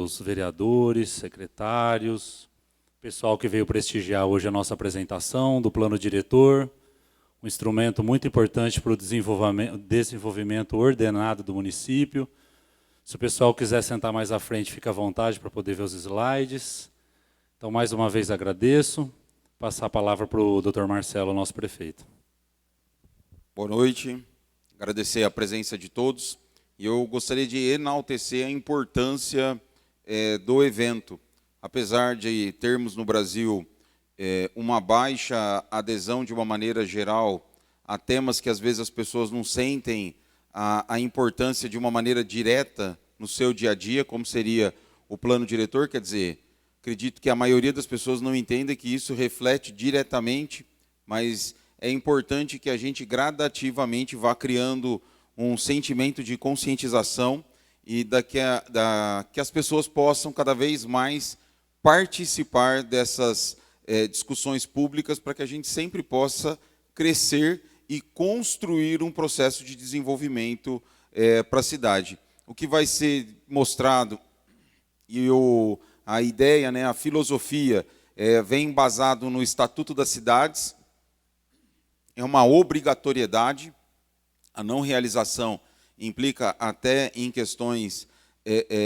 os vereadores, secretários, pessoal que veio prestigiar hoje a nossa apresentação do plano diretor, um instrumento muito importante para o desenvolvimento ordenado do município. Se o pessoal quiser sentar mais à frente, fica à vontade para poder ver os slides. Então, mais uma vez agradeço. Passar a palavra para o Dr. Marcelo, nosso prefeito. Boa noite, agradecer a presença de todos. E eu gostaria de enaltecer a importância do evento. Apesar de termos no Brasil uma baixa adesão de uma maneira geral a temas que às vezes as pessoas não sentem a importância de uma maneira direta no seu dia a dia, como seria o plano diretor, quer dizer, acredito que a maioria das pessoas não entenda que isso reflete diretamente, mas é importante que a gente gradativamente vá criando um sentimento de conscientização e que as pessoas possam cada vez mais participar dessas discussões públicas para que a gente sempre possa crescer e construir um processo de desenvolvimento para a cidade. O que vai ser mostrado e a ideia, né, a filosofia, vem embasado no Estatuto das Cidades, é uma obrigatoriedade, a não realização implica até em questões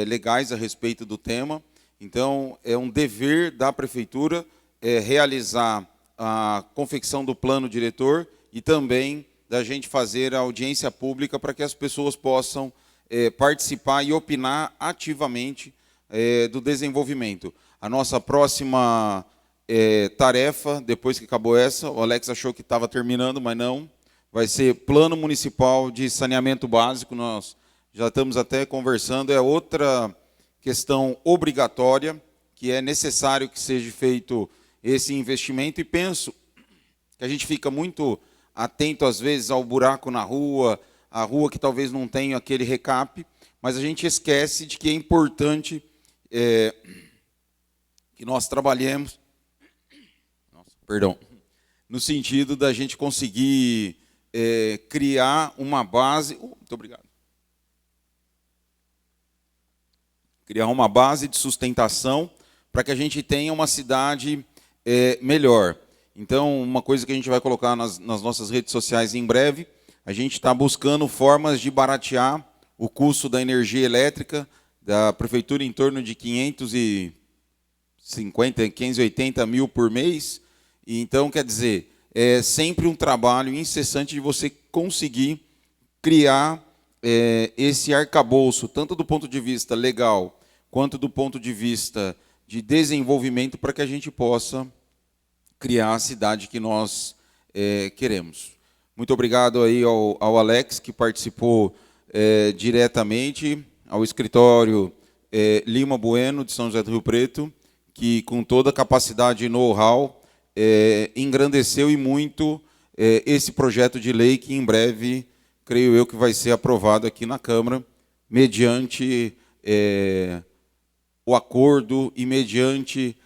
legais a respeito do tema, então é um dever da prefeitura realizar a confecção do plano diretor e também da gente fazer a audiência pública para que as pessoas possam participar e opinar ativamente do desenvolvimento. A nossa próxima tarefa, depois que acabou essa, o Alex achou que estava terminando, mas não, vai ser Plano Municipal de Saneamento Básico, nós já estamos até conversando, é outra questão obrigatória, que é necessário que seja feito esse investimento, e penso que a gente fica muito atento, às vezes, ao buraco na rua, a rua que talvez não tenha aquele recap, mas a gente esquece de que é importante que nós trabalhemos, no sentido da gente conseguir criar uma base, muito obrigado, criar uma base de sustentação para que a gente tenha uma cidade melhor. Então, uma coisa que a gente vai colocar nas nossas redes sociais em breve, a gente está buscando formas de baratear o custo da energia elétrica da prefeitura em torno de 580 mil por mês. E então, quer dizer, é sempre um trabalho incessante de você conseguir criar esse arcabouço, tanto do ponto de vista legal, quanto do ponto de vista de desenvolvimento, para que a gente possa criar a cidade que nós queremos. Muito obrigado aí ao Alex, que participou diretamente, ao escritório Lima Bueno, de São José do Rio Preto, que com toda a capacidade e know-how engrandeceu e muito esse projeto de lei, que em breve, creio eu, que vai ser aprovado aqui na Câmara, mediante o acordo e mediante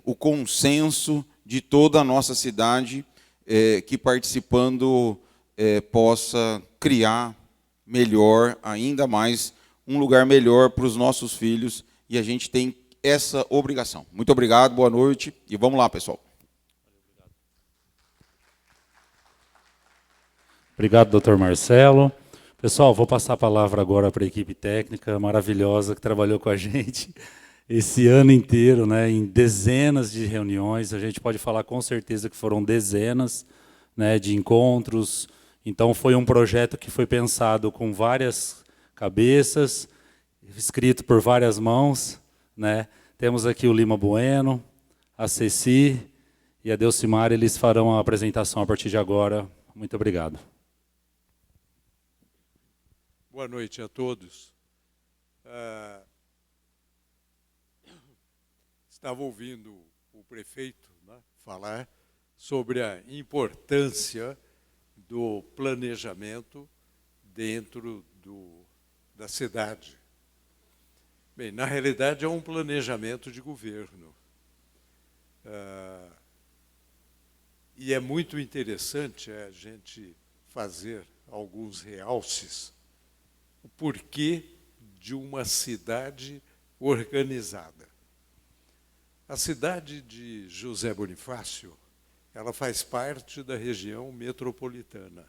o consenso de toda a nossa cidade, que participando possa criar melhor, ainda mais, um lugar melhor para os nossos filhos, e a gente tem essa obrigação. Muito obrigado, boa noite, e vamos lá, pessoal. Obrigado, doutor Marcelo. Pessoal, vou passar a palavra agora para a equipe técnica maravilhosa que trabalhou com a gente esse ano inteiro, né, em dezenas de reuniões. A gente pode falar com certeza que foram dezenas, né, de encontros. Então, foi um projeto que foi pensado com várias cabeças, escrito por várias mãos, né? Temos aqui o Lima Bueno, a Ceci e a Delcimar, eles farão a apresentação a partir de agora. Muito obrigado. Boa noite a todos. Estava ouvindo o prefeito, né, falar sobre a importância do planejamento dentro da cidade. Bem, na realidade, é um planejamento de governo. E é muito interessante a gente fazer alguns realces, o porquê de uma cidade organizada. A cidade de José Bonifácio, ela faz parte da região metropolitana.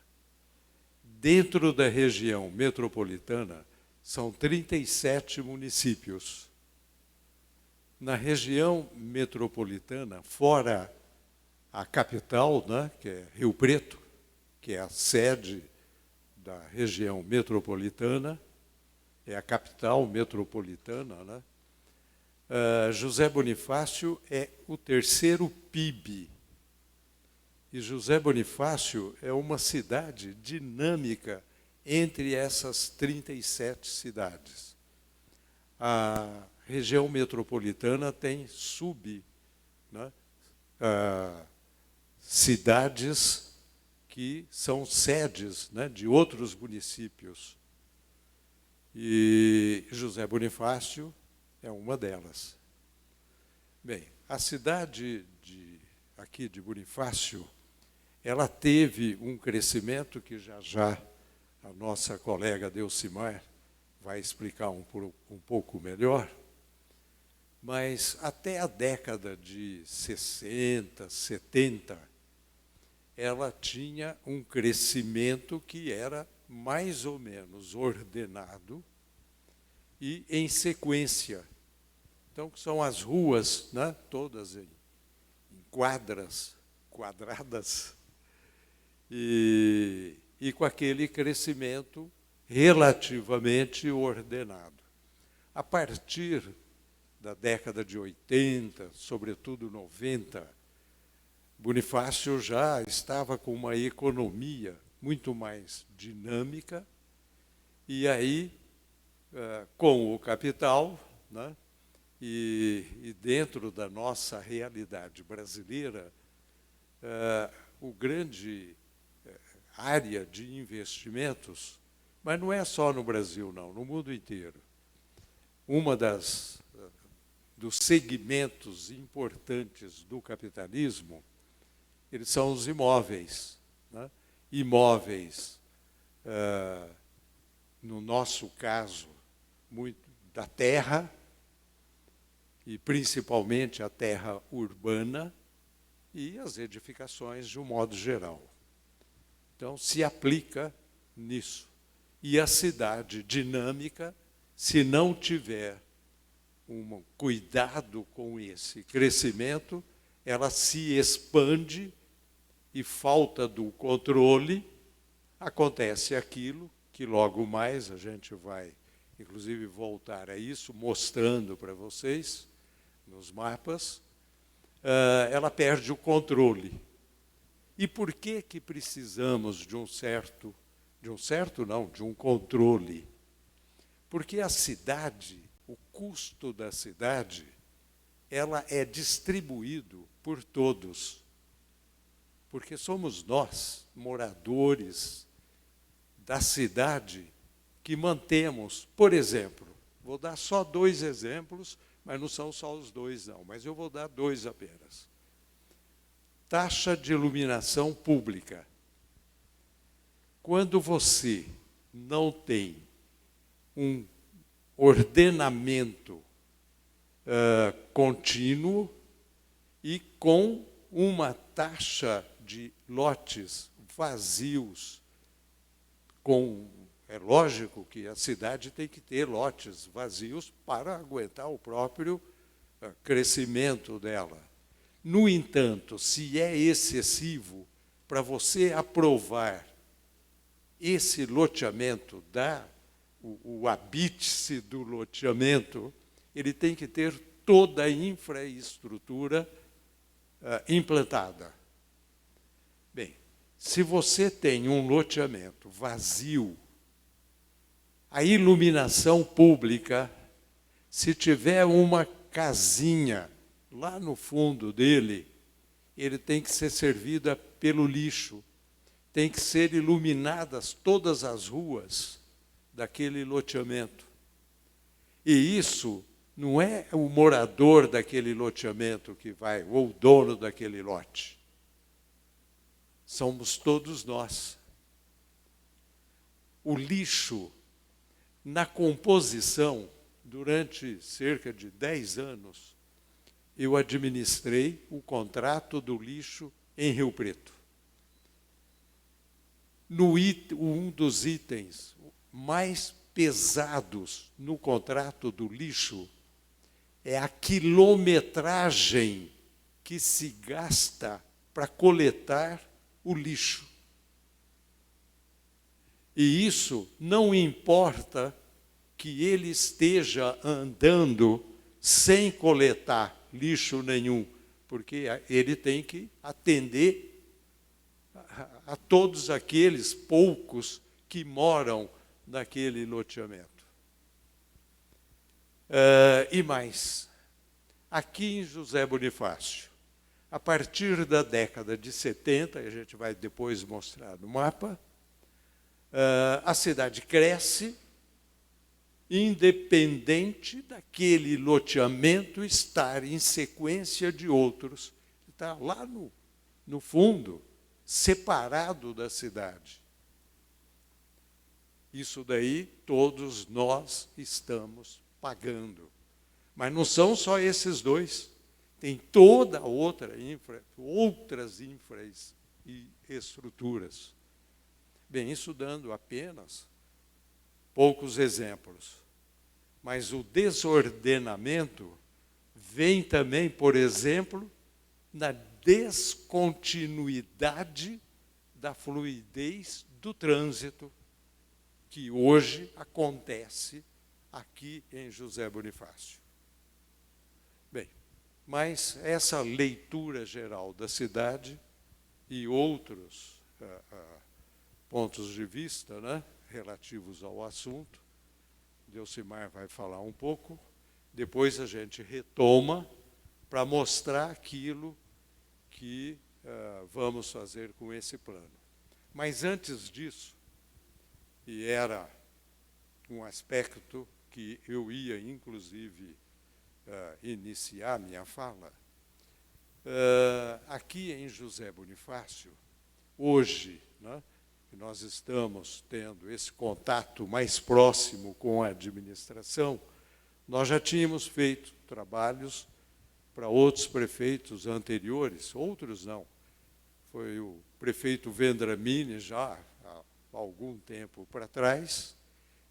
Dentro da região metropolitana, são 37 municípios. Na região metropolitana, fora a capital, né, que é Rio Preto, que é a sede da região metropolitana, é a capital metropolitana, né? José Bonifácio é o terceiro PIB. E José Bonifácio é uma cidade dinâmica entre essas 37 cidades. A região metropolitana tem cidades que são sedes, né, de outros municípios. E José Bonifácio é uma delas. Bem, a cidade aqui de Bonifácio, ela teve um crescimento que já a nossa colega Delcimar vai explicar um pouco melhor, mas até a década de 60, 70, ela tinha um crescimento que era mais ou menos ordenado e em sequência. Então, são as ruas, né, todas em quadradas, e com aquele crescimento relativamente ordenado. A partir da década de 80, sobretudo 90, Bonifácio já estava com uma economia muito mais dinâmica, e aí, com o capital, né, e dentro da nossa realidade brasileira, o grande área de investimentos, mas não é só no Brasil, não, no mundo inteiro. Uma dos segmentos importantes do capitalismo, eles são os imóveis, né? Imóveis, no nosso caso, muito da terra, e principalmente a terra urbana, e as edificações de um modo geral. Então, se aplica nisso. E a cidade dinâmica, se não tiver um cuidado com esse crescimento, ela se expande e falta do controle, acontece aquilo que logo mais a gente vai, inclusive, voltar a isso, mostrando para vocês, nos mapas, ela perde o controle. E por que precisamos de um controle? Porque a cidade, o custo da cidade, ela é distribuído por todos. Porque somos nós, moradores da cidade, que mantemos, por exemplo, vou dar só 2 exemplos, mas não são só os 2, não, mas eu vou dar 2 apenas. Taxa de iluminação pública. Quando você não tem um ordenamento contínuo e com uma taxa de lotes vazios, é lógico que a cidade tem que ter lotes vazios para aguentar o próprio crescimento dela. No entanto, se é excessivo, para você aprovar esse loteamento, o habite-se do loteamento, ele tem que ter toda a infraestrutura implantada. Bem, se você tem um loteamento vazio, a iluminação pública, se tiver uma casinha lá no fundo dele, ele tem que ser servida pelo lixo, tem que ser iluminadas todas as ruas daquele loteamento. E isso não é o morador daquele loteamento que vai, ou o dono daquele lote. Somos todos nós. O lixo, na composição durante cerca de 10 anos, eu administrei o contrato do lixo em Rio Preto. Um dos itens mais pesados no contrato do lixo é a quilometragem que se gasta para coletar o lixo. E isso não importa que ele esteja andando sem coletar lixo nenhum, porque ele tem que atender a todos aqueles poucos que moram naquele loteamento. E mais, aqui em José Bonifácio, a partir da década de 70, a gente vai depois mostrar no mapa, a cidade cresce, independente daquele loteamento estar em sequência de outros, que está lá no fundo, separado da cidade. Isso daí todos nós estamos pagando. Mas não são só esses dois. Tem toda outras infraestruturas. Bem, isso dando apenas poucos exemplos. Mas o desordenamento vem também, por exemplo, na descontinuidade da fluidez do trânsito, que hoje acontece aqui em José Bonifácio. Bem, mas essa leitura geral da cidade e outros pontos de vista, né, relativos ao assunto, Delcimar vai falar um pouco, depois a gente retoma para mostrar aquilo que vamos fazer com esse plano. Mas antes disso, e era um aspecto que eu ia, inclusive, iniciar minha fala, aqui em José Bonifácio, hoje, né, que nós estamos tendo esse contato mais próximo com a administração, nós já tínhamos feito trabalhos para outros prefeitos anteriores, outros não. Foi o prefeito Vendramini, já há algum tempo para trás,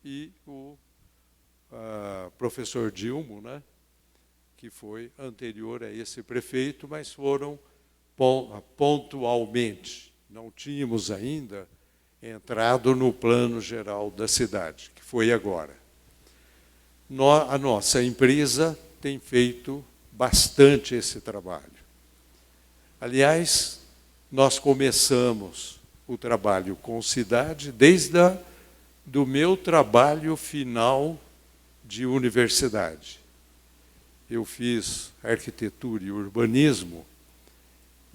e o professor Dilmo, né, que foi anterior a esse prefeito, mas foram pontualmente. Não tínhamos ainda entrado no plano geral da cidade, que foi agora. A nossa empresa tem feito bastante esse trabalho. Aliás, nós começamos o trabalho com cidade desde do meu trabalho final de universidade. Eu fiz arquitetura e urbanismo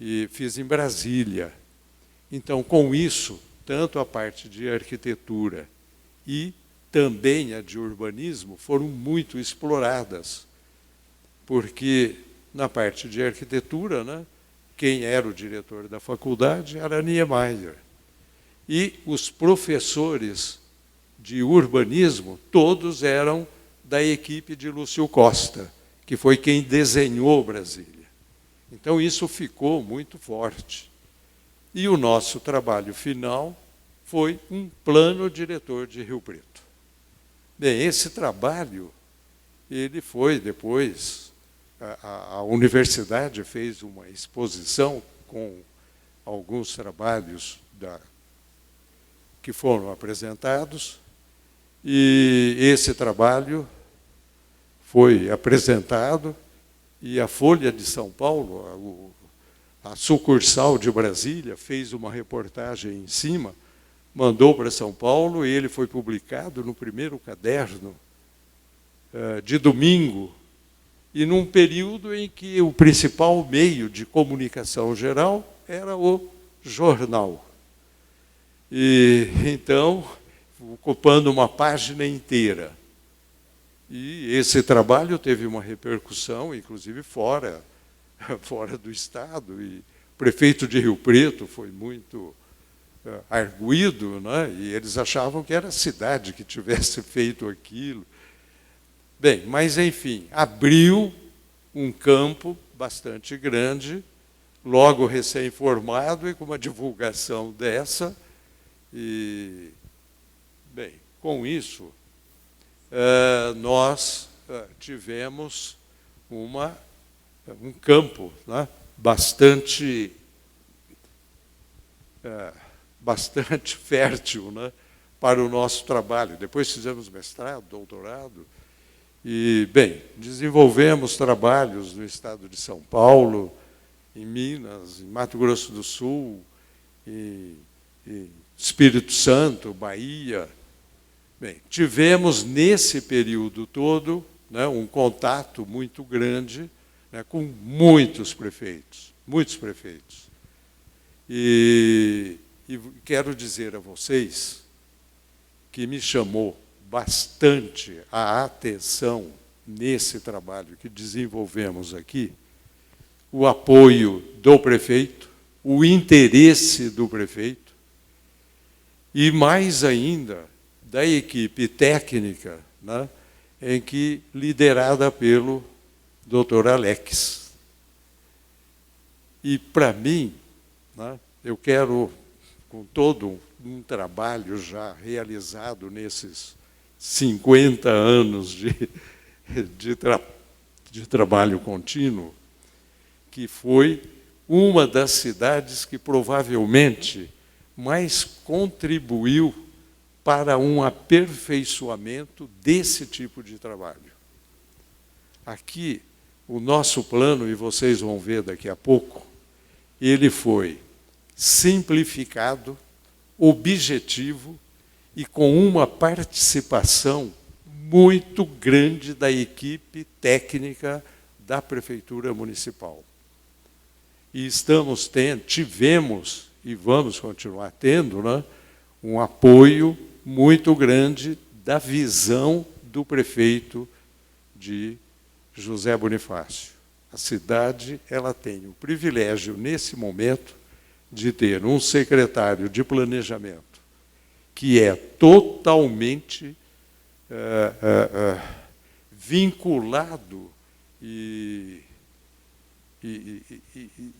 e fiz em Brasília. Então, com isso, tanto a parte de arquitetura e também a de urbanismo foram muito exploradas, porque na parte de arquitetura, né, quem era o diretor da faculdade era Niemeyer. E os professores de urbanismo, todos eram da equipe de Lúcio Costa, que foi quem desenhou Brasília. Então, isso ficou muito forte. E o nosso trabalho final foi um plano diretor de Rio Preto. Bem, esse trabalho, ele foi depois, a universidade fez uma exposição com alguns trabalhos que foram apresentados, e esse trabalho foi apresentado, e a Folha de São Paulo, a sucursal de Brasília, fez uma reportagem em cima, mandou para São Paulo, e ele foi publicado no primeiro caderno de domingo, e num período em que o principal meio de comunicação geral era o jornal. E então, ocupando uma página inteira. E esse trabalho teve uma repercussão, inclusive fora do Estado, e o prefeito de Rio Preto foi muito arguido, né? E eles achavam que era a cidade que tivesse feito aquilo. Bem, mas enfim, abriu um campo bastante grande, logo recém-formado e com uma divulgação dessa. E, bem, com isso, nós tivemos um campo, né, bastante fértil, né, para o nosso trabalho. Depois fizemos mestrado, doutorado, e, bem, desenvolvemos trabalhos no estado de São Paulo, em Minas, em Mato Grosso do Sul, em Espírito Santo, Bahia. Bem, tivemos nesse período todo, né, um contato muito grande, né, com muitos prefeitos, E quero dizer a vocês que me chamou bastante a atenção nesse trabalho que desenvolvemos aqui, o apoio do prefeito, o interesse do prefeito e, mais ainda, da equipe técnica, né, liderada pelo Dr. Alex. E, para mim, né, eu quero, com todo um trabalho já realizado nesses 50 anos de trabalho contínuo, que foi uma das cidades que provavelmente mais contribuiu para um aperfeiçoamento desse tipo de trabalho. Aqui, o nosso plano, e vocês vão ver daqui a pouco, ele foi simplificado, objetivo e com uma participação muito grande da equipe técnica da Prefeitura Municipal. E tivemos e vamos continuar tendo, né, um apoio muito grande da visão do prefeito de José Bonifácio. A cidade ela tem o privilégio, nesse momento, de ter um secretário de planejamento que é totalmente vinculado e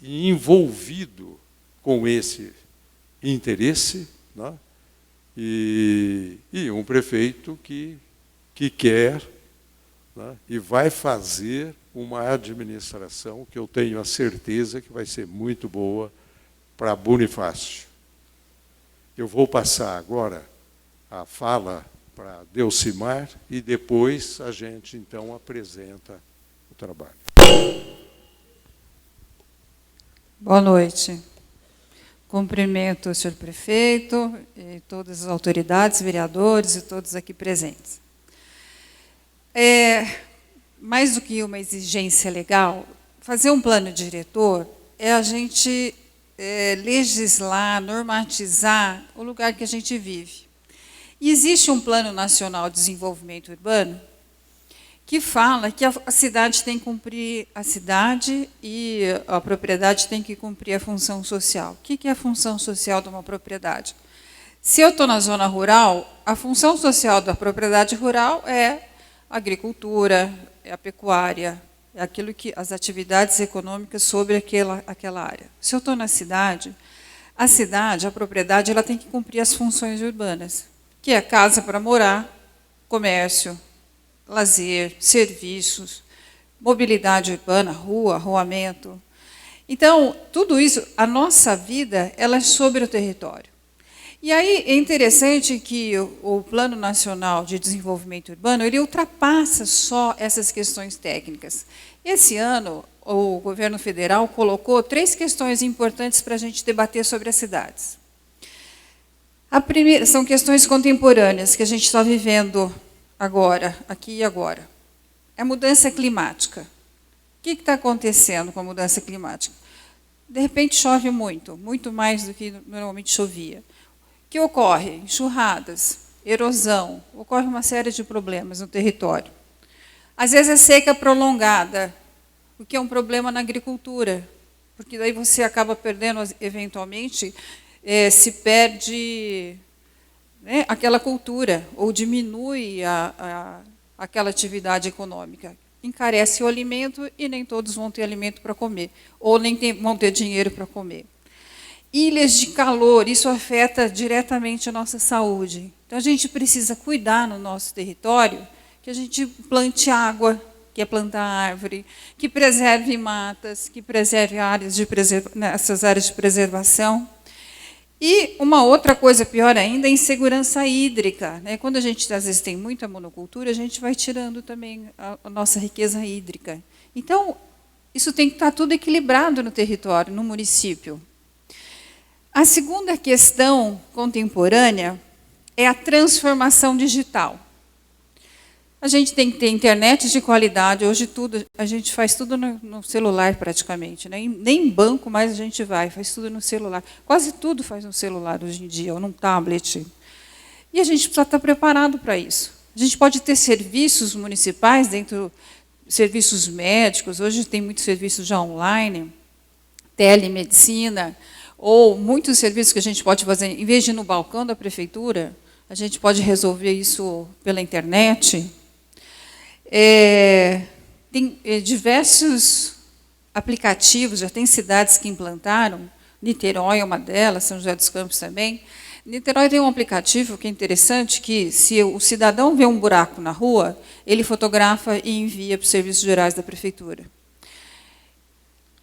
envolvido com esse interesse, né? E um prefeito que quer, né, e vai fazer uma administração que eu tenho a certeza que vai ser muito boa para Bonifácio. Eu vou passar agora a fala para Delcimar e depois a gente, então, apresenta o trabalho. Boa noite. Cumprimento o senhor prefeito e todas as autoridades, vereadores e todos aqui presentes. Mais do que uma exigência legal, fazer um plano diretor é a gente legislar, normatizar o lugar que a gente vive. E existe um Plano Nacional de Desenvolvimento Urbano que fala que a cidade tem que cumprir, a cidade e a propriedade tem que cumprir a função social. O que é a função social de uma propriedade? Se eu estou na zona rural, a função social da propriedade rural é a agricultura, é a pecuária, é aquilo que as atividades econômicas sobre aquela área. Se eu estou na cidade, a propriedade, ela tem que cumprir as funções urbanas, que é casa para morar, comércio, lazer, serviços, mobilidade urbana, rua, arruamento. Então, tudo isso, a nossa vida, ela é sobre o território. E aí é interessante que o Plano Nacional de Desenvolvimento Urbano, ele ultrapassa só essas questões técnicas. Esse ano, o governo federal colocou 3 questões importantes para a gente debater sobre as cidades. A primeira são questões contemporâneas que a gente está vivendo agora, aqui e agora. É a mudança climática. O que está acontecendo com a mudança climática? De repente chove muito, muito mais do que normalmente chovia. O que ocorre? Enxurradas, erosão, ocorre uma série de problemas no território. Às vezes é seca prolongada, o que é um problema na agricultura, porque daí você acaba perdendo, eventualmente, se perde, né, aquela cultura, ou diminui aquela atividade econômica. Encarece o alimento e nem todos vão ter alimento para comer, ou nem vão ter dinheiro para comer. Ilhas de calor, isso afeta diretamente a nossa saúde. Então, a gente precisa cuidar no nosso território que a gente plante água, que é plantar árvore, que preserve matas, que preserve essas áreas de preservação. E uma outra coisa pior ainda é a insegurança hídrica. Né? Quando a gente, às vezes, tem muita monocultura, a gente vai tirando também a nossa riqueza hídrica. Então, isso tem que estar tudo equilibrado no território, no município. A segunda questão contemporânea é a transformação digital. A gente tem que ter internet de qualidade. Hoje a gente faz tudo no celular praticamente. Né? Nem em banco mais a gente vai, faz tudo no celular. Quase tudo faz no celular hoje em dia, ou num tablet. E a gente precisa estar preparado para isso. A gente pode ter serviços municipais, serviços médicos, hoje tem muitos serviços já online, telemedicina, ou muitos serviços que a gente pode fazer, em vez de ir no balcão da prefeitura, a gente pode resolver isso pela internet. Tem diversos aplicativos, já tem cidades que implantaram, Niterói é uma delas, São José dos Campos também. Niterói tem um aplicativo que é interessante, que se o cidadão vê um buraco na rua, ele fotografa e envia para os serviços gerais da prefeitura.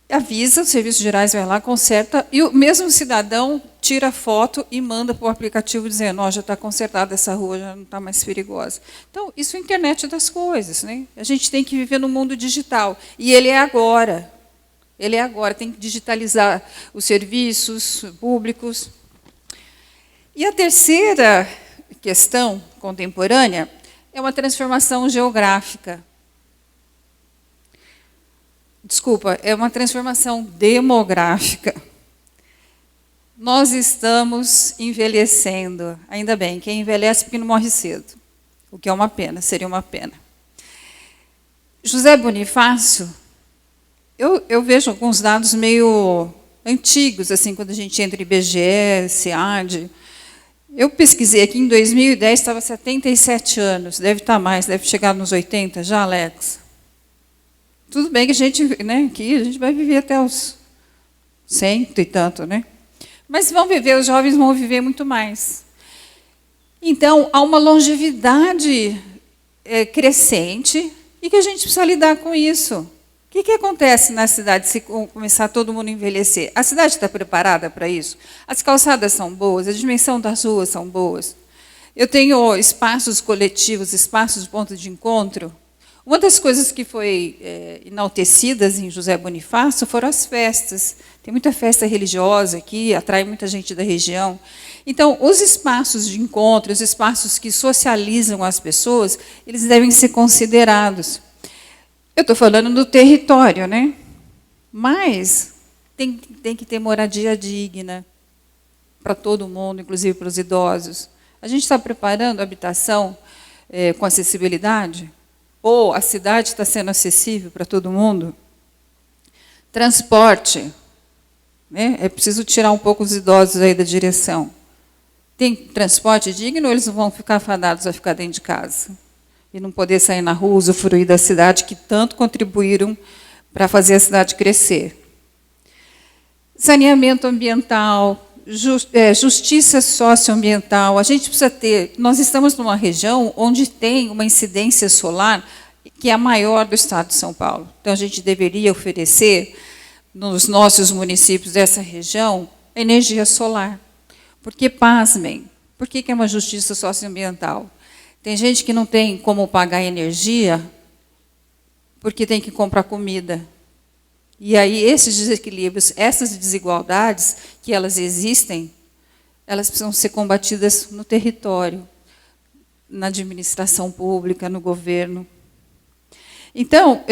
Avisa, os serviços gerais vai lá, conserta, e o mesmo cidadão tira a foto e manda para o aplicativo dizendo, já está consertada essa rua, já não está mais perigosa. Então, isso é a internet das coisas. Né? A gente tem que viver no mundo digital, e ele é agora. Ele é agora, tem que digitalizar os serviços públicos. E a terceira questão contemporânea é uma transformação geográfica. Desculpa, é uma transformação demográfica. Nós estamos envelhecendo. Ainda bem, quem envelhece porque não morre cedo. O que é uma pena, seria uma pena. José Bonifácio, eu vejo alguns dados meio antigos, assim, quando a gente entra em IBGE, SEAD. Eu pesquisei aqui, em 2010 estava 77 anos, deve estar mais, deve chegar nos 80 já, Alex? Tudo bem que a gente, né, aqui a gente vai viver até os 100 e tanto, né? Mas vão viver, os jovens vão viver muito mais. Então, há uma longevidade crescente e que a gente precisa lidar com isso. O que acontece na cidade se começar todo mundo a envelhecer? A cidade está preparada para isso? As calçadas são boas, a dimensão das ruas são boas. Eu tenho espaços coletivos, espaços de ponto de encontro. Uma das coisas que foi enaltecidas em José Bonifácio foram as festas. Tem muita festa religiosa aqui, atrai muita gente da região. Então, os espaços de encontro, os espaços que socializam as pessoas, eles devem ser considerados. Eu estou falando do território, né? Mas tem que ter moradia digna para todo mundo, inclusive para os idosos. A gente está preparando a habitação com acessibilidade? Ou a cidade está sendo acessível para todo mundo? Transporte. Né? É preciso tirar um pouco os idosos aí da direção. Tem transporte digno ou eles vão ficar afadados a ficar dentro de casa? E não poder sair na rua, usufruir da cidade, que tanto contribuíram para fazer a cidade crescer. Saneamento ambiental, justiça socioambiental. A gente precisa ter... Nós estamos numa região onde tem uma incidência solar que é a maior do estado de São Paulo. Então, a gente deveria oferecer, nos nossos municípios dessa região, energia solar. Porque, pasmem, por que é uma justiça socioambiental? Tem gente que não tem como pagar energia porque tem que comprar comida. E aí, esses desequilíbrios, essas desigualdades, que elas existem, elas precisam ser combatidas no território, na administração pública, no governo. Então,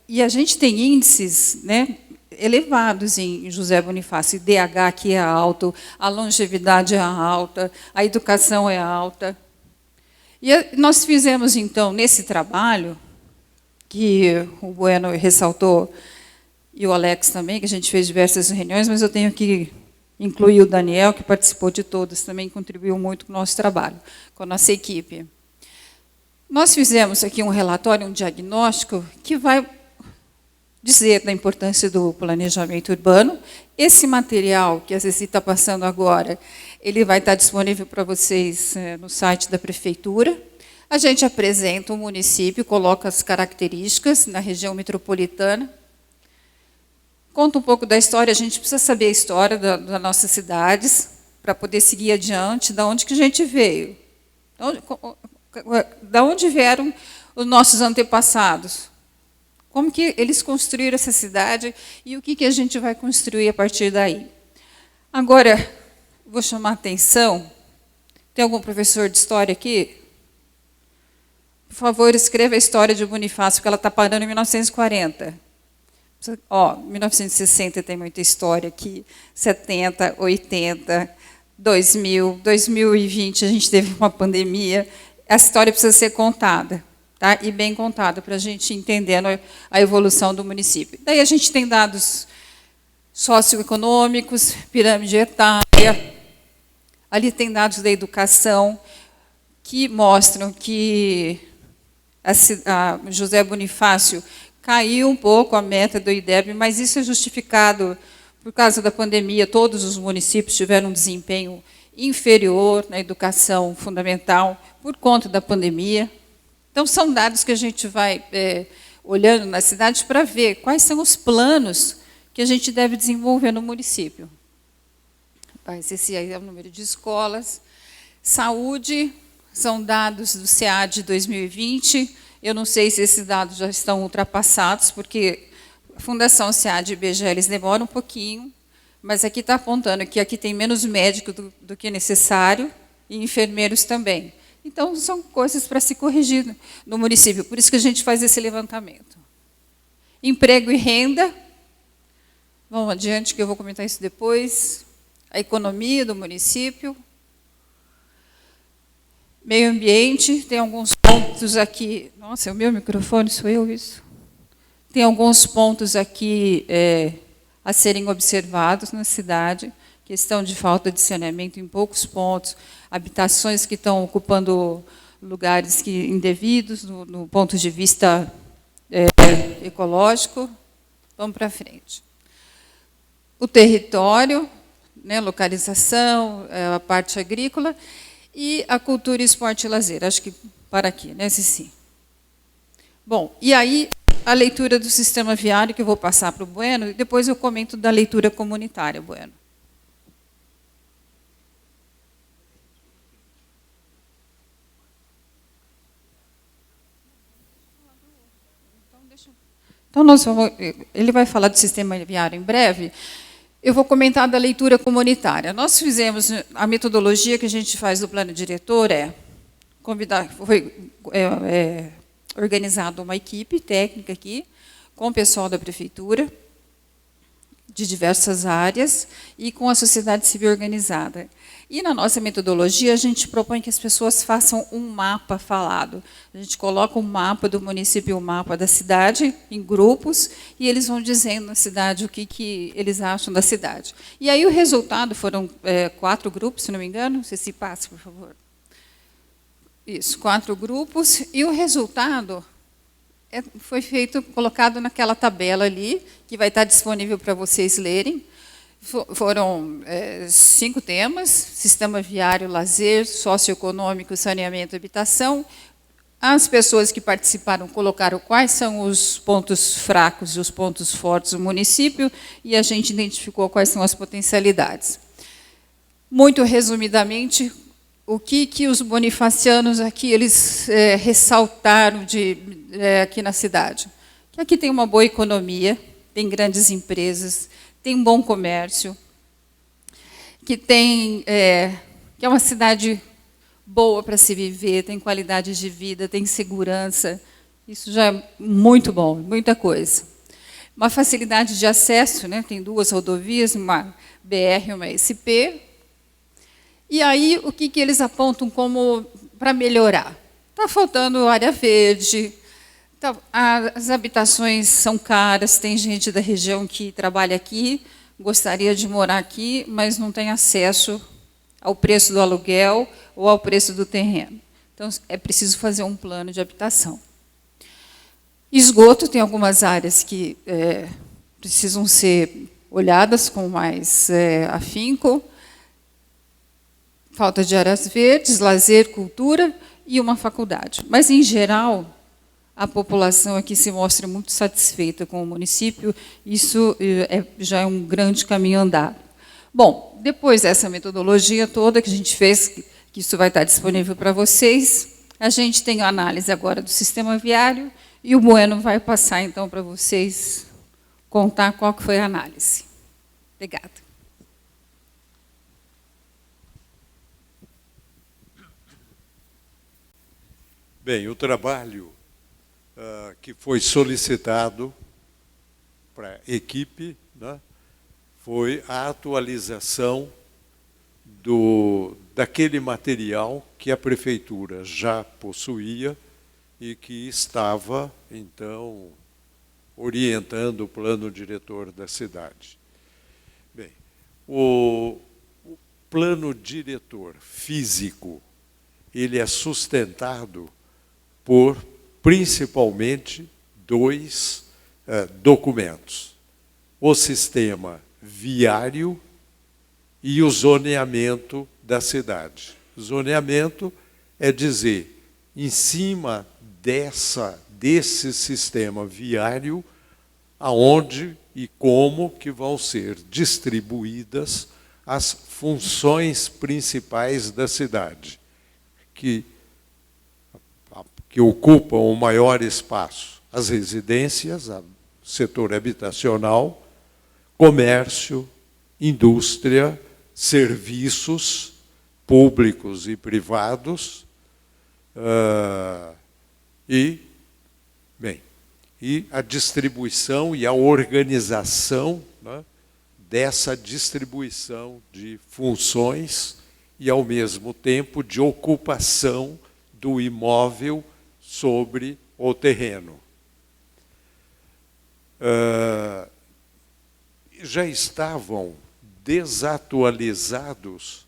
e a gente tem índices, né, elevados em José Bonifácio. O IDH aqui é alto, a longevidade é alta, a educação é alta. E nós fizemos, então, nesse trabalho, que o Bueno ressaltou, e o Alex também, que a gente fez diversas reuniões, mas eu tenho que incluir o Daniel, que participou de todas, também contribuiu muito com o nosso trabalho, com a nossa equipe. Nós fizemos aqui um relatório, um diagnóstico, que vai dizer da importância do planejamento urbano. Esse material que a Ceci está passando agora, ele vai estar disponível para vocês no site da Prefeitura. A gente apresenta o município, coloca as características na região metropolitana, conta um pouco da história, a gente precisa saber a história das nossas cidades, para poder seguir adiante, da onde que a gente veio, da onde vieram os nossos antepassados, como que eles construíram essa cidade e o que a gente vai construir a partir daí. Agora, vou chamar a atenção, tem algum professor de história aqui? Por favor, escreva a história de Bonifácio, porque ela está parando em 1940. 1960 tem muita história aqui, 70, 80, 2000, 2020 a gente teve uma pandemia. Essa história precisa ser contada, tá? E bem contada, para a gente entender a evolução do município. Daí a gente tem dados socioeconômicos, pirâmide etária, ali tem dados da educação, que mostram que a José Bonifácio caiu um pouco a meta do IDEB, mas isso é justificado por causa da pandemia. Todos os municípios tiveram um desempenho inferior na educação fundamental por conta da pandemia. Então, são dados que a gente vai olhando na cidade para ver quais são os planos que a gente deve desenvolver no município. Esse aí é o número de escolas. Saúde, são dados do SEAD de 2020. Eu não sei se esses dados já estão ultrapassados, porque a Fundação SEAD e IBGE eles demoram um pouquinho, mas aqui está apontando que aqui tem menos médico do que necessário, e enfermeiros também. Então, são coisas para se corrigir no município, por isso que a gente faz esse levantamento. Emprego e renda, vamos adiante, que eu vou comentar isso depois. A economia do município. Meio ambiente, tem alguns pontos aqui. Nossa, é o meu microfone, sou eu isso? Tem alguns pontos aqui a serem observados na cidade. Questão de falta de saneamento em poucos pontos, habitações que estão ocupando lugares indevidos, no ponto de vista ecológico. Vamos para frente. O território, né, localização, a parte agrícola, e a cultura, esporte e lazer. Acho que para aqui, né, Ceci? Bom, e aí a leitura do sistema viário, que eu vou passar para o Bueno, e depois eu comento da leitura comunitária, Bueno. Então, ele vai falar do sistema viário em breve. Eu vou comentar da leitura comunitária. Nós fizemos, a metodologia que a gente faz do plano diretor foi organizada uma equipe técnica aqui, com o pessoal da prefeitura, de diversas áreas, e com a sociedade civil organizada. E na nossa metodologia, a gente propõe que as pessoas façam um mapa falado. A gente coloca um mapa do município e um mapa da cidade em grupos, e eles vão dizendo na cidade o que eles acham da cidade. E aí o resultado foram 4 grupos, se não me engano. Se passa, por favor. Isso, 4 grupos. E o resultado foi colocado naquela tabela ali, que vai estar disponível para vocês lerem. Foram 5 temas: sistema viário, lazer, socioeconômico, saneamento e habitação. As pessoas que participaram colocaram quais são os pontos fracos e os pontos fortes do município, e a gente identificou quais são as potencialidades. Muito resumidamente, o que os bonifacianos aqui eles ressaltaram aqui na cidade? Que aqui tem uma boa economia, tem grandes empresas, tem um bom comércio, que é uma cidade boa para se viver, tem qualidade de vida, tem segurança. Isso já é muito bom, muita coisa. Uma facilidade de acesso, né? Tem 2 rodovias, uma BR e uma SP. E aí, o que eles apontam como para melhorar? Está faltando área verde, as habitações são caras, tem gente da região que trabalha aqui, gostaria de morar aqui, mas não tem acesso ao preço do aluguel ou ao preço do terreno. Então, é preciso fazer um plano de habitação. Esgoto, tem algumas áreas que precisam ser olhadas com mais afinco. Falta de áreas verdes, lazer, cultura e uma faculdade. Mas, em geral, a população aqui se mostra muito satisfeita com o município. Isso já é um grande caminho andado. Bom, depois dessa metodologia toda que a gente fez, que isso vai estar disponível para vocês, a gente tem a análise agora do sistema viário, e o Bueno vai passar, então, para vocês contar qual que foi a análise. Obrigada. Bem, o trabalho que foi solicitado para a equipe, né, foi a atualização daquele material que a prefeitura já possuía e que estava, então, orientando o plano diretor da cidade. Bem, o plano diretor físico, ele é sustentado por, principalmente, dois documentos: o sistema viário e o zoneamento da cidade. O zoneamento é dizer, em cima desse sistema viário, aonde e como que vão ser distribuídas as funções principais da cidade, que ocupam o maior espaço: as residências, o setor habitacional, comércio, indústria, serviços públicos e privados, e a distribuição e a organização, né, dessa distribuição de funções e, ao mesmo tempo, de ocupação do imóvel sobre o terreno. Já estavam desatualizados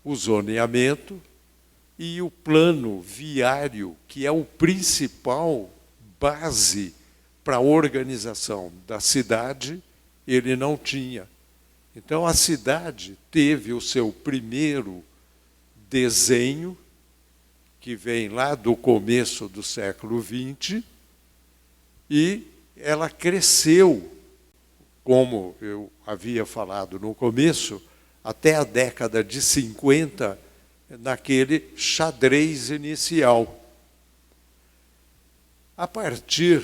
o zoneamento e o plano viário, que é o principal base para a organização da cidade, ele não tinha. Então, a cidade teve o seu primeiro desenho, que vem lá do começo do século XX, e ela cresceu, como eu havia falado no começo, até a década de 50, naquele xadrez inicial. A partir,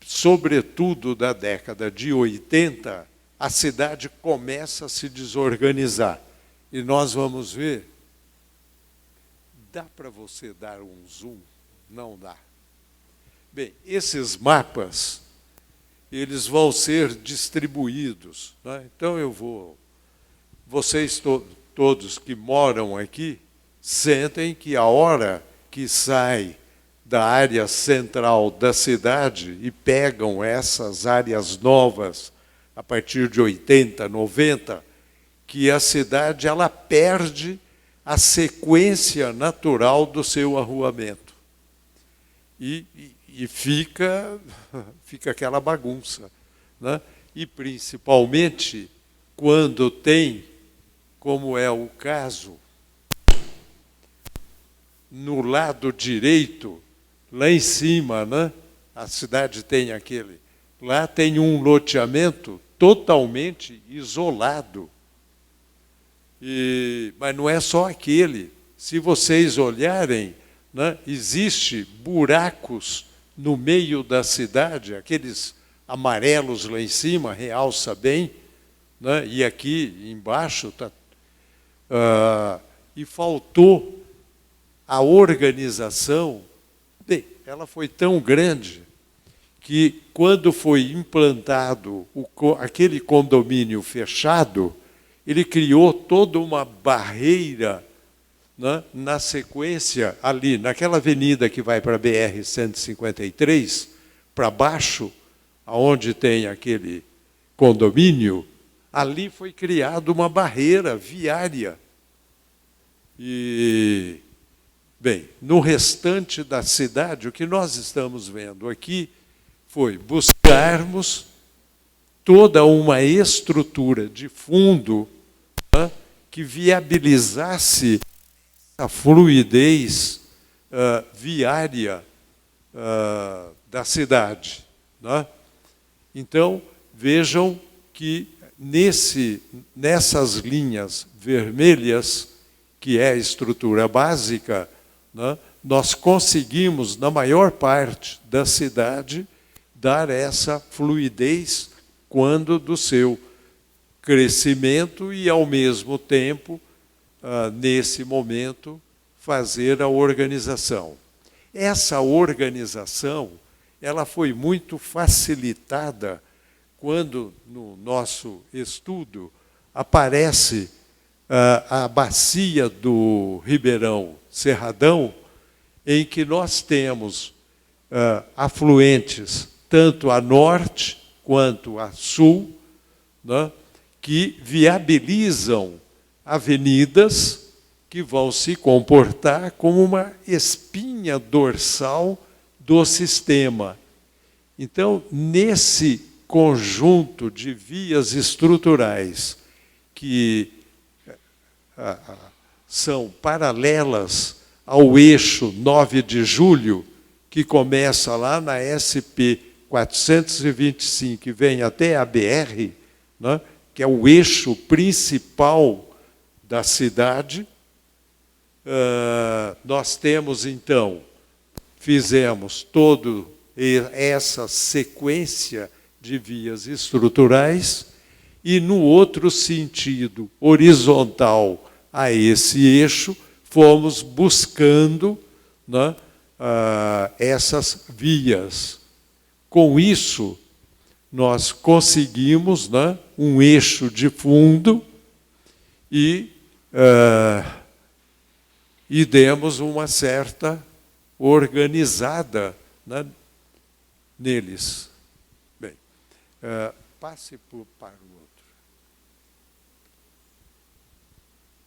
sobretudo, da década de 80, a cidade começa a se desorganizar. E nós vamos ver. Dá para você dar um zoom? Não dá. Bem, esses mapas, eles vão ser distribuídos, né? Então vocês todos que moram aqui, sentem que a hora que sai da área central da cidade e pegam essas áreas novas, a partir de 80, 90, que a cidade ela perde a sequência natural do seu arruamento. E fica aquela bagunça, né? E, principalmente, quando tem, como é o caso, no lado direito, lá em cima, né? A cidade tem aquele. Lá tem um loteamento totalmente isolado. Mas não é só aquele. Se vocês olharem, né, existe buracos no meio da cidade, aqueles amarelos lá em cima, realça bem, né, e aqui embaixo está. E faltou a organização. Bem, ela foi tão grande que, quando foi implantado aquele condomínio fechado, ele criou toda uma barreira, né, na sequência, ali, naquela avenida que vai para a BR-153, para baixo, aonde tem aquele condomínio, ali foi criada uma barreira viária. Bem, no restante da cidade, o que nós estamos vendo aqui foi buscarmos toda uma estrutura de fundo, né, que viabilizasse a fluidez viária da cidade, né? Então, vejam que nessas linhas vermelhas, que é a estrutura básica, né, nós conseguimos, na maior parte da cidade, dar essa fluidez quando do seu crescimento e, ao mesmo tempo, nesse momento, fazer a organização. Essa organização ela foi muito facilitada quando, no nosso estudo, aparece a bacia do Ribeirão Cerradão, em que nós temos afluentes tanto a norte quanto a sul, né, que viabilizam avenidas que vão se comportar como uma espinha dorsal do sistema. Então, nesse conjunto de vias estruturais que são paralelas ao eixo 9 de julho, que começa lá na SP 425 e vem até a BR, né, que é o eixo principal da cidade, nós temos, então, fizemos toda essa sequência de vias estruturais e, no outro sentido, horizontal a esse eixo, fomos buscando, né, essas vias. Com isso, nós conseguimos, né, um eixo de fundo e demos uma certa organizada, né, neles. Bem, passe para o outro.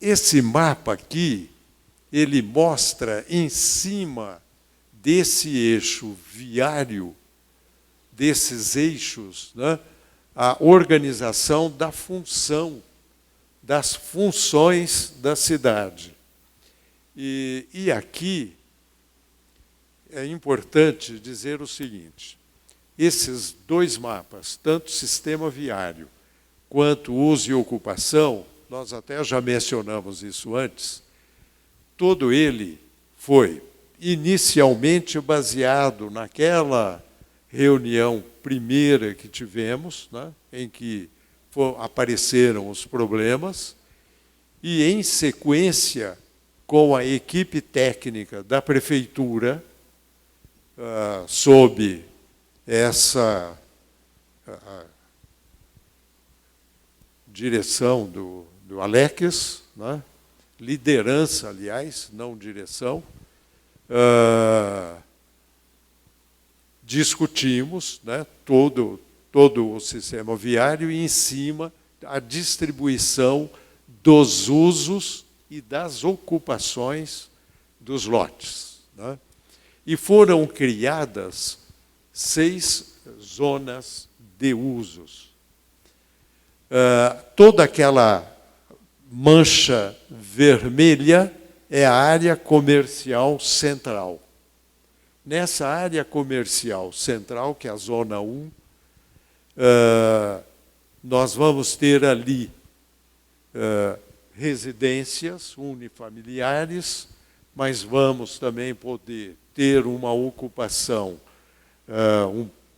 Esse mapa aqui, ele mostra em cima desse eixo viário, desses eixos, né, a organização da função, das funções da cidade. E aqui é importante dizer o seguinte: esses dois mapas, tanto sistema viário quanto uso e ocupação, nós até já mencionamos isso antes, todo ele foi inicialmente baseado naquela reunião primeira que tivemos, né, em que apareceram os problemas, e, em sequência, com a equipe técnica da prefeitura, sob essa direção do Alex, né, liderança, aliás, não direção, discutimos, né, todo o sistema viário e, em cima, a distribuição dos usos e das ocupações dos lotes, né? E foram criadas 6 zonas de usos. Toda aquela mancha vermelha é a área comercial central. Nessa área comercial central, que é a zona 1, nós vamos ter ali residências unifamiliares, mas vamos também poder ter uma ocupação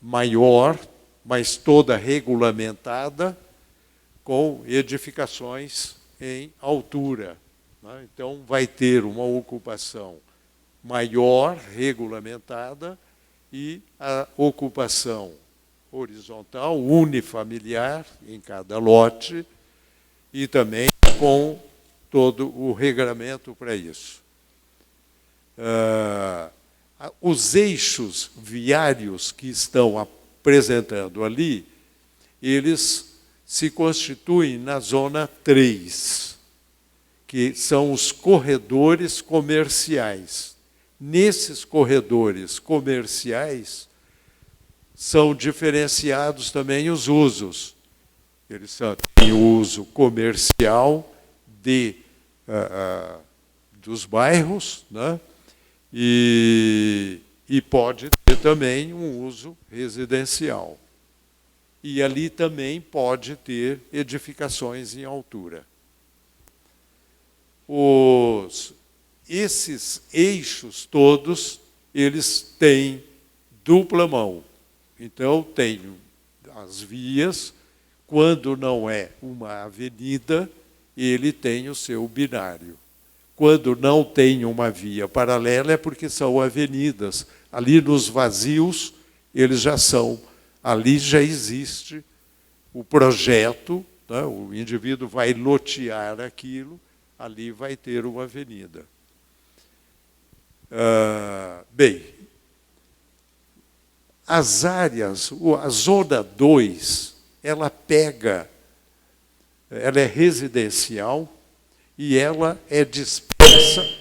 maior, mas toda regulamentada, com edificações em altura, né? Então, vai ter uma ocupação maior, regulamentada, e a ocupação horizontal, unifamiliar, em cada lote, e também com todo o regramento para isso. Os eixos viários que estão apresentando ali, eles se constituem na zona 3, que são os corredores comerciais. Nesses corredores comerciais são diferenciados também os usos. Eles têm o uso comercial dos bairros, né? E pode ter também um uso residencial. E ali também pode ter edificações em altura. Esses eixos todos, eles têm dupla mão. Então, tem as vias, quando não é uma avenida, ele tem o seu binário. Quando não tem uma via paralela, é porque são avenidas. Ali nos vazios, eles já são. Ali já existe o projeto, né? O indivíduo vai lotear aquilo, ali vai ter uma avenida. Bem, as áreas, a zona 2, ela é residencial e ela é dispersa.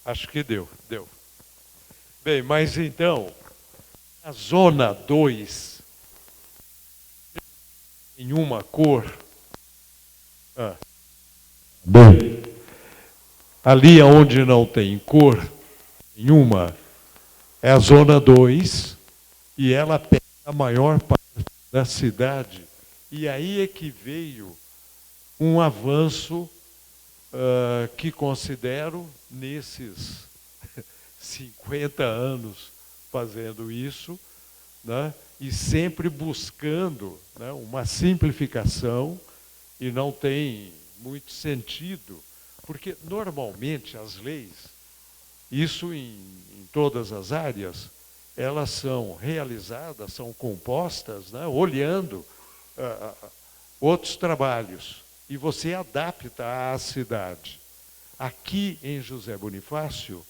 Acho que deu. Bem, mas então, a zona 2, em uma cor. Bem, ali onde não tem cor nenhuma, é a zona 2, e ela pega a maior parte da cidade. E aí é que veio um avanço que considero, nesses 50 anos fazendo isso, né, e sempre buscando, né, uma simplificação, e não tem muito sentido, porque normalmente as leis, isso em todas as áreas, elas são realizadas, são compostas, né, olhando outros trabalhos. E você adapta à cidade. Aqui em José Bonifácio,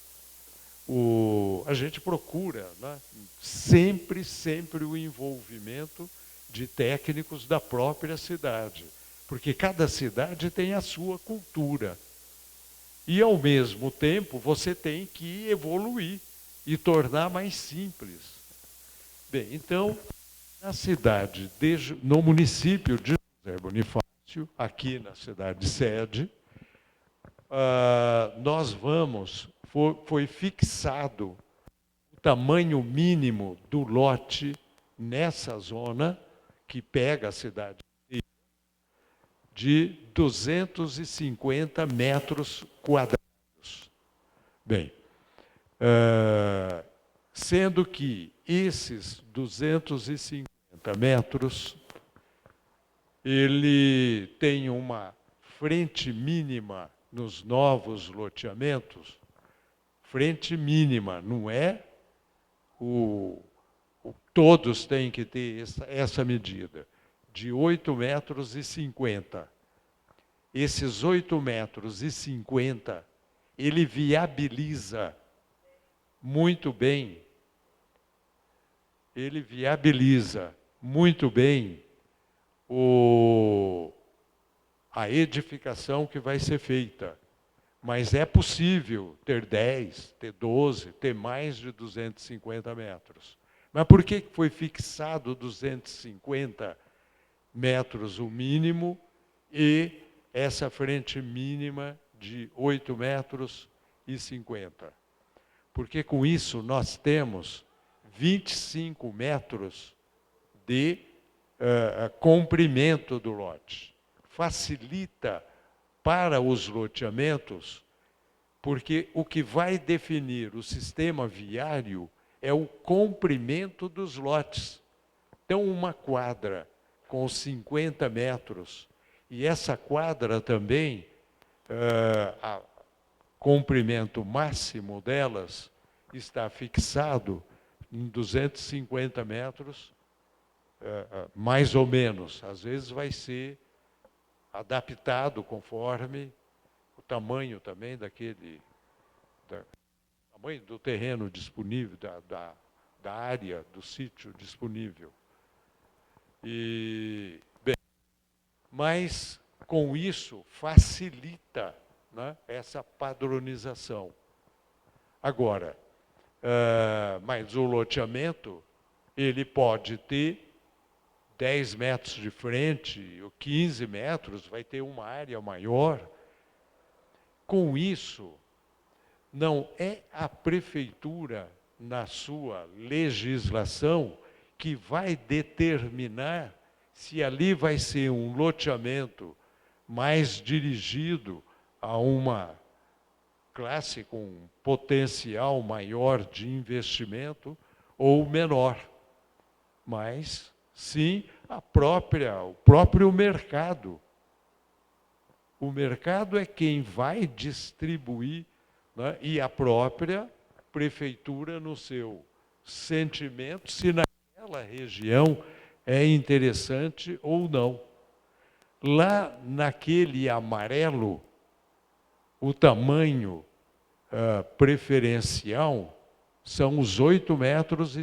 a gente procura, né, sempre o envolvimento de técnicos da própria cidade, porque cada cidade tem a sua cultura. E, ao mesmo tempo, você tem que evoluir e tornar mais simples. Bem, então, na cidade, no município de José Bonifácio, aqui na cidade sede, foi fixado o tamanho mínimo do lote nessa zona, que pega a cidade de 250 metros quadrados. Bem, sendo que esses 250 metros, ele tem uma frente mínima nos novos loteamentos, frente mínima, não é todos têm que ter essa medida, de 8,50 metros. Esses 8,50 metros, ele viabiliza muito bem, a edificação que vai ser feita. Mas é possível ter 10, ter 12, ter mais de 250 metros. Mas por que foi fixado 250 metros o mínimo e essa frente mínima de 8,50 metros? Porque com isso nós temos 25 metros de comprimento do lote. Facilita para os loteamentos, porque o que vai definir o sistema viário é o comprimento dos lotes. Então, uma quadra com 50 metros, e essa quadra também, comprimento máximo delas está fixado em 250 metros, mais ou menos. Às vezes vai ser adaptado conforme o tamanho também tamanho do terreno disponível, da área do sítio disponível. Mas, com isso, facilita, né, essa padronização. Agora, mas o loteamento, ele pode ter 10 metros de frente, ou 15 metros, vai ter uma área maior. Com isso, não é a prefeitura, na sua legislação, que vai determinar se ali vai ser um loteamento mais dirigido a uma classe com potencial maior de investimento ou menor. Mas, sim, o próprio mercado. O mercado é quem vai distribuir, né, e a própria prefeitura, no seu sentimento, se naquela região é interessante ou não. Lá naquele amarelo, o tamanho preferencial são os 8,50 metros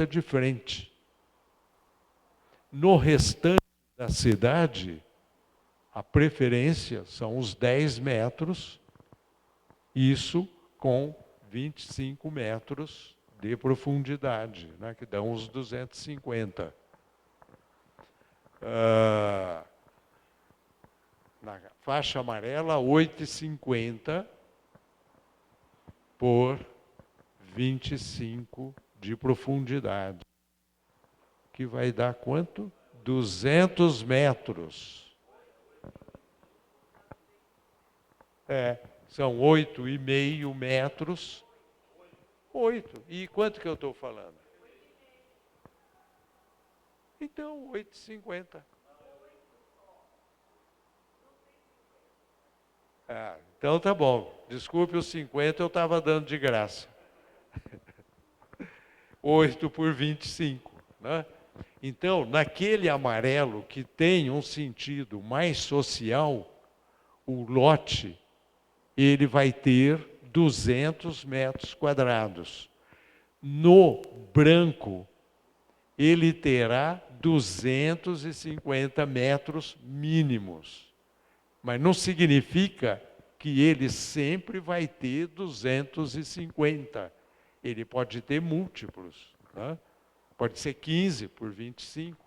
de frente. No restante da cidade, a preferência são os 10 metros, isso com 25 metros de profundidade, né, que dão os 250. Na faixa amarela, 8,50 por 25 de profundidade, que vai dar quanto? 200 metros. São 8,5 metros. 8. E quanto que eu estou falando? Então, 8,50. Então tá bom. Desculpe os 50, eu estava dando de graça. 8 por 25. Né? Então, naquele amarelo que tem um sentido mais social, o lote, ele vai ter 200 metros quadrados. No branco, ele terá 250 metros mínimos. Mas não significa que ele sempre vai ter 250. Ele pode ter múltiplos. Né? Pode ser 15 por 25.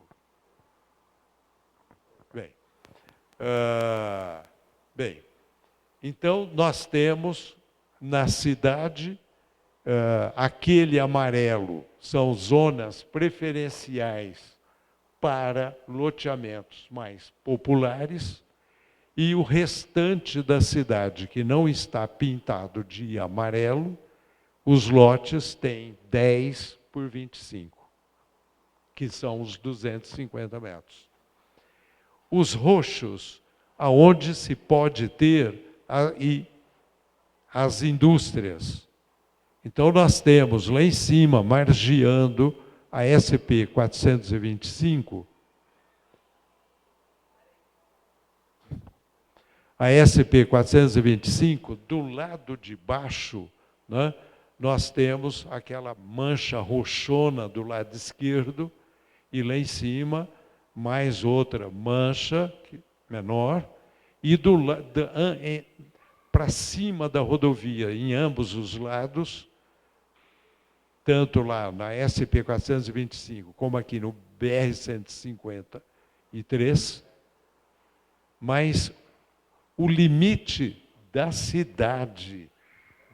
Bem, então nós temos na cidade aquele amarelo, são zonas preferenciais para loteamentos mais populares, e o restante da cidade, que não está pintado de amarelo, os lotes têm 10 por 25, que são os 250 metros. Os roxos, aonde se pode ter as indústrias. Então, nós temos lá em cima, margeando a SP 425, a SP 425, do lado de baixo, né, nós temos aquela mancha roxona do lado esquerdo, e lá em cima, mais outra mancha menor, e para cima da rodovia, em ambos os lados, tanto lá na SP 425, como aqui no BR 153, mas o limite da cidade,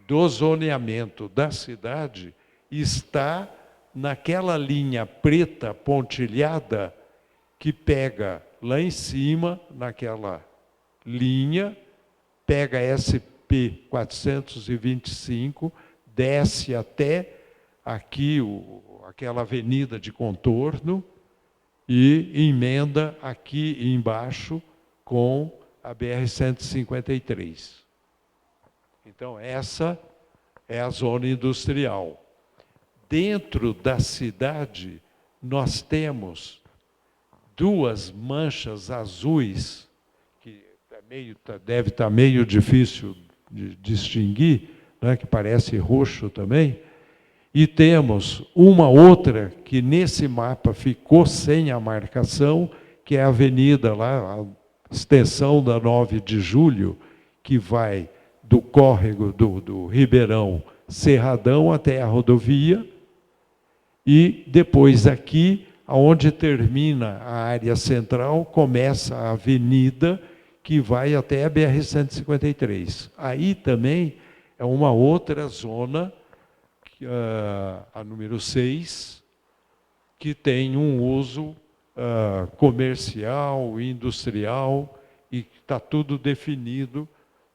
do zoneamento da cidade, está naquela linha preta pontilhada que pega lá em cima, naquela linha, pega SP 425, desce até aqui, aquela avenida de contorno, e emenda aqui embaixo com a BR-153. Então, essa é a zona industrial. Dentro da cidade, nós temos 2 manchas azuis, que deve estar meio difícil de distinguir, né, que parece roxo também, e temos uma outra que nesse mapa ficou sem a marcação, que é a avenida lá, a extensão da 9 de julho, que vai do córrego do Ribeirão Cerradão até a rodovia, e depois aqui, onde termina a área central, começa a avenida que vai até a BR-153. Aí também é uma outra zona, a número 6, que tem um uso comercial, industrial, e está tudo definido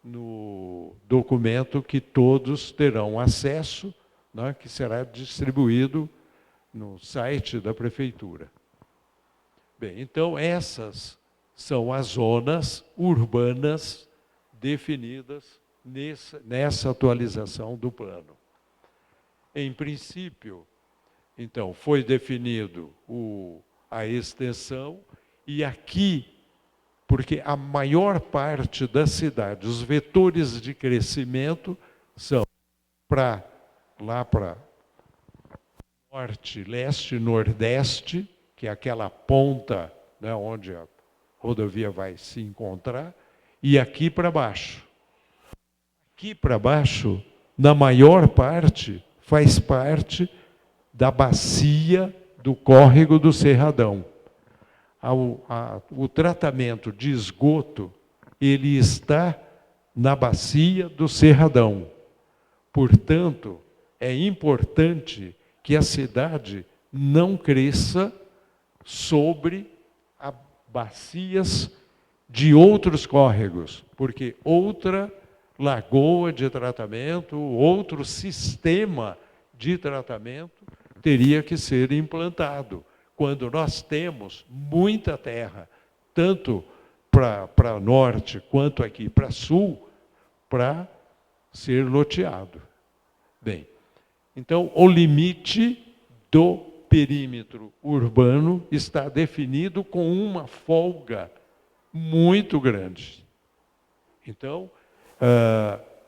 no documento que todos terão acesso, né, que será distribuído no site da prefeitura. Bem, então essas são as zonas urbanas definidas nessa atualização do plano. Em princípio, então, foi definido a extensão, e aqui, porque a maior parte da cidade, os vetores de crescimento são lá para norte, leste, nordeste, que é aquela ponta, né, onde a rodovia vai se encontrar, e aqui para baixo. Aqui para baixo, na maior parte, faz parte da bacia do córrego do Cerradão. O tratamento de esgoto, ele está na bacia do Cerradão. Portanto, é importante que a cidade não cresça sobre bacias de outros córregos, porque outra lagoa de tratamento, outro sistema de tratamento teria que ser implantado, quando nós temos muita terra, tanto para norte quanto aqui para sul, para ser loteado. Bem, então o limite do perímetro urbano está definido com uma folga muito grande. Então,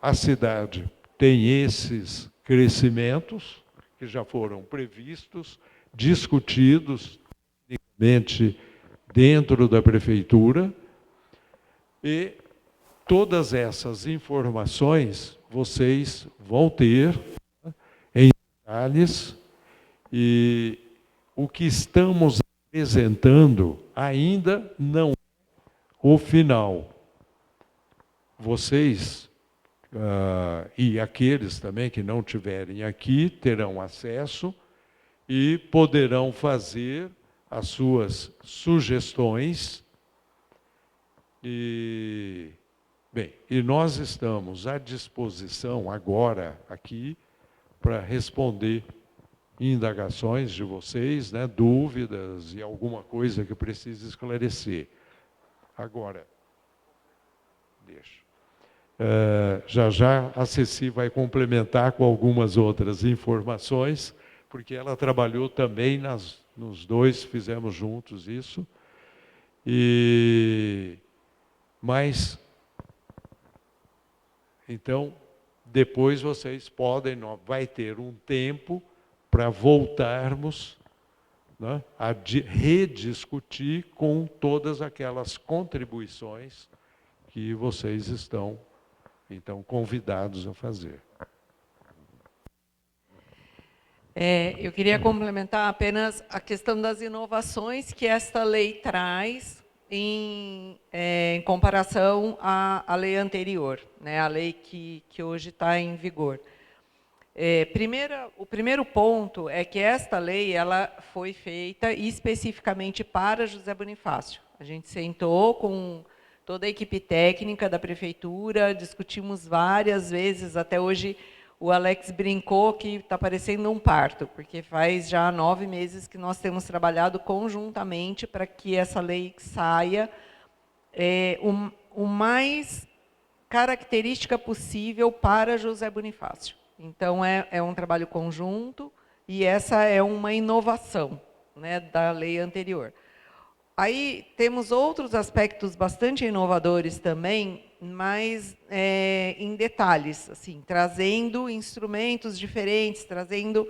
a cidade tem esses crescimentos que já foram previstos, discutidos dentro da prefeitura, e todas essas informações vocês vão ter em detalhes, e o que estamos apresentando ainda não é o final. Vocês, e aqueles também que não tiverem aqui, terão acesso e poderão fazer as suas sugestões. E nós estamos à disposição agora aqui para responder indagações de vocês, né, dúvidas e alguma coisa que precise esclarecer. Agora, deixa. Já a Ceci vai complementar com algumas outras informações, porque ela trabalhou também nos 2, fizemos juntos isso. Mas, então, depois vocês podem, vai ter um tempo para voltarmos, né, a rediscutir com todas aquelas contribuições que vocês estão, então, convidados a fazer. Eu queria complementar apenas a questão das inovações que esta lei traz em comparação à lei anterior, né, a lei que hoje está em vigor. O primeiro ponto é que esta lei ela foi feita especificamente para José Bonifácio. A gente sentou com toda a equipe técnica da prefeitura, discutimos várias vezes, até hoje o Alex brincou que está parecendo um parto, porque faz já 9 meses que nós temos trabalhado conjuntamente para que essa lei saia o mais característica possível para José Bonifácio. Então, é um trabalho conjunto e essa é uma inovação, né, da lei anterior. Aí temos outros aspectos bastante inovadores também, mas em detalhes, assim, trazendo instrumentos diferentes, trazendo